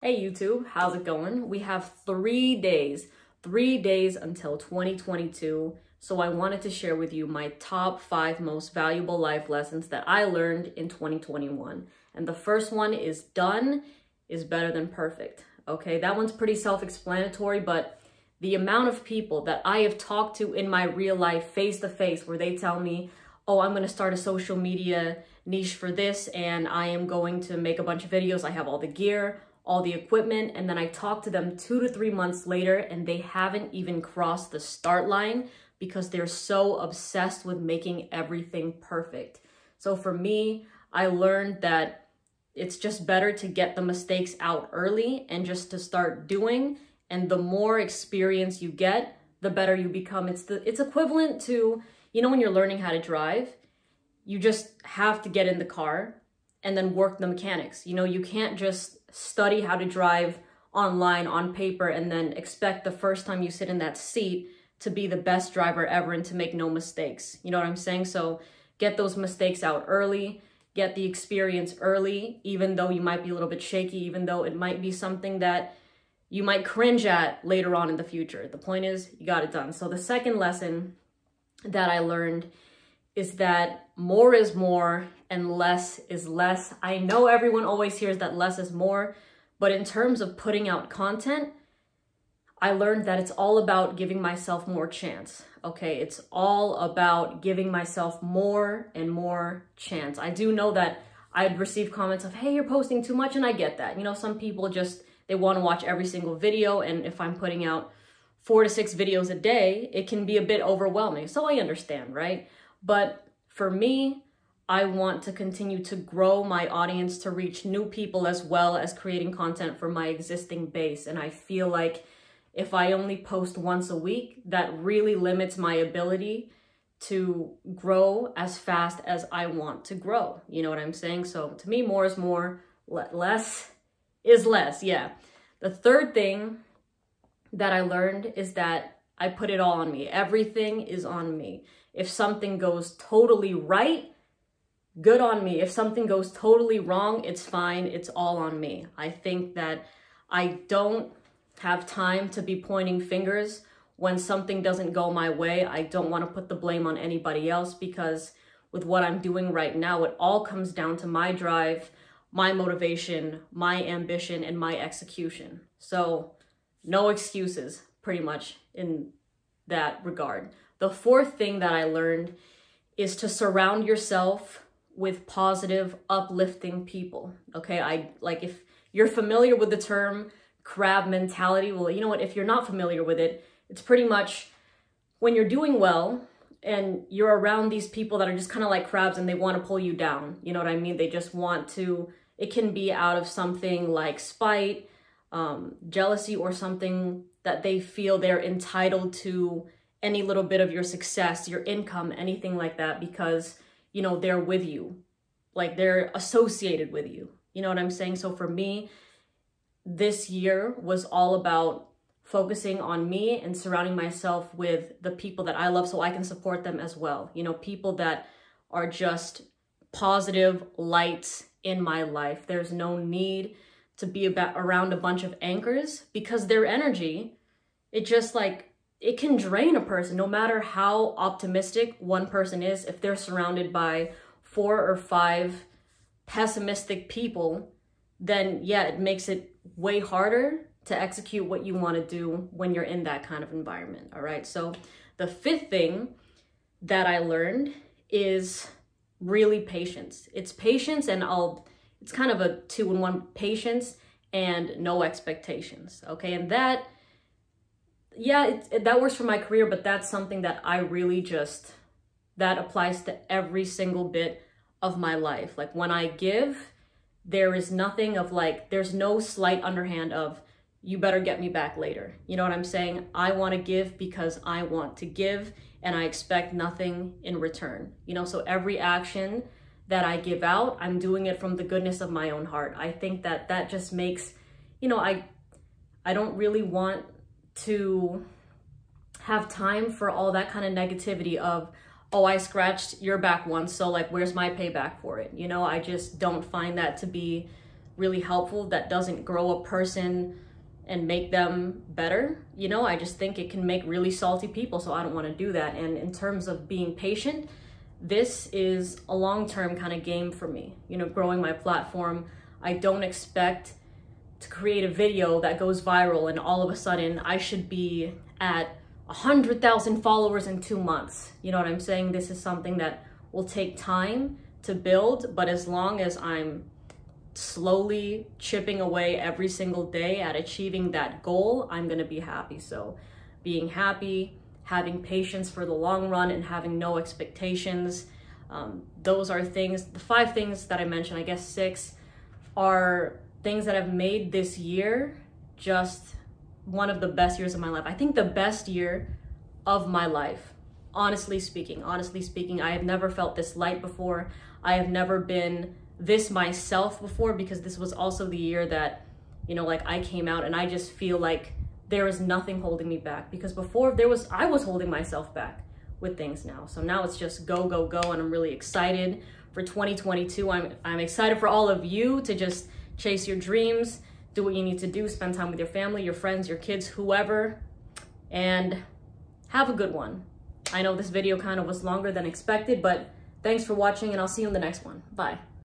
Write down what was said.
Hey YouTube, how's it going? We have 3 days until 2022. So I wanted to share with you my top 5 most valuable life lessons that I learned in 2021. And the first one is done is better than perfect. Okay, that one's pretty self-explanatory, but the amount of people that I have talked to in my real life face to face where they tell me, oh, I'm going to start a social media niche for this and I am going to make a bunch of videos. I have all the gear, all the equipment, and then I talk to them 2 to 3 months later and they haven't even crossed the start line because they're so obsessed with making everything perfect. So for me, I learned that it's just better to get the mistakes out early and just to start doing. And the more experience you get, the better you become. It's equivalent to, you know, when you're learning how to drive, you just have to get in the car and then work the mechanics. You know, you can't just study how to drive online on paper and then expect the first time you sit in that seat to be the best driver ever and to make no mistakes. You know what I'm saying? So get those mistakes out early, get the experience early, even though you might be a little bit shaky, even though it might be something that you might cringe at later on in the future. The point is, you got it done. So the second lesson that I learned is that more is more and less is less. I know everyone always hears that less is more, but in terms of putting out content, I learned that it's all about giving myself more chance. Okay, it's all about giving myself more and more chance. I do know that I'd receive comments of, hey, you're posting too much, and I get that. You know, some people just, they want to watch every single video, and if I'm putting out 4 to 6 videos a day, it can be a bit overwhelming. So I understand, right? But for me, I want to continue to grow my audience to reach new people as well as creating content for my existing base. And I feel like if I only post once a week, that really limits my ability to grow as fast as I want to grow. You know what I'm saying? So to me, more is more, less is less. Yeah. The third thing that I learned is that I put it all on me. Everything is on me. If something goes totally right, good on me. If something goes totally wrong, it's fine. It's all on me. I think that I don't have time to be pointing fingers when something doesn't go my way. I don't want to put the blame on anybody else because with what I'm doing right now, it all comes down to my drive, my motivation, my ambition, and my execution. So no excuses, pretty much, in that regard. The fourth thing that I learned is to surround yourself with positive, uplifting people. Okay, if you're familiar with the term crab mentality, well, you know what, if you're not familiar with it, it's pretty much when you're doing well and you're around these people that are just kind of like crabs and they want to pull you down. You know what I mean? They just want to, it can be out of something like spite, jealousy, or something that they feel they're entitled to any little bit of your success, your income, anything like that, because, you know, they're with you, like they're associated with you. You know what I'm saying? So for me, this year was all about focusing on me and surrounding myself with the people that I love so I can support them as well. You know, people that are just positive lights in my life. There's no need to be around a bunch of anchors because their energy, it just like, it can drain a person. No matter how optimistic one person is, if they're surrounded by 4 or 5 pessimistic people, then yeah, it makes it way harder to execute what you want to do when you're in that kind of environment. All right. So the fifth thing that I learned is really patience. It's patience, and it's kind of a 2-in-1: patience and no expectations. Okay. And that, yeah, that works for my career, but that's something that I really that applies to every single bit of my life. Like when I give, there is nothing of like, there's no slight underhand of, you better get me back later. You know what I'm saying? I want to give because I want to give and I expect nothing in return. You know, so every action that I give out, I'm doing it from the goodness of my own heart. I think that that just makes, you know, I don't really want to have time for all that kind of negativity of, oh, I scratched your back once, so like, where's my payback for it? You know, I just don't find that to be really helpful, that doesn't grow a person and make them better. You know, I just think it can make really salty people, so I don't want to do that. And in terms of being patient, this is a long-term kind of game for me. You know, growing my platform, I don't expect to create a video that goes viral and all of a sudden I should be at 100,000 followers in 2 months. You know what I'm saying? This is something that will take time to build, but as long as I'm slowly chipping away every single day at achieving that goal, I'm gonna be happy. So being happy, having patience for the long run, and having no expectations, those are things, the 5 things that I mentioned, I guess 6, are things that have made this year just one of the best years of my life. I think the best year of my life, honestly speaking. I have never felt this light before. I have never been this myself before, because this was also the year that, you know, like I came out, and I just feel like there is nothing holding me back, because before I was holding myself back with things now. So now it's just go, go, go, and I'm really excited for 2022. I'm excited for all of you to just chase your dreams, do what you need to do, spend time with your family, your friends, your kids, whoever, and have a good one. I know this video kind of was longer than expected, but thanks for watching, and I'll see you in the next one. Bye.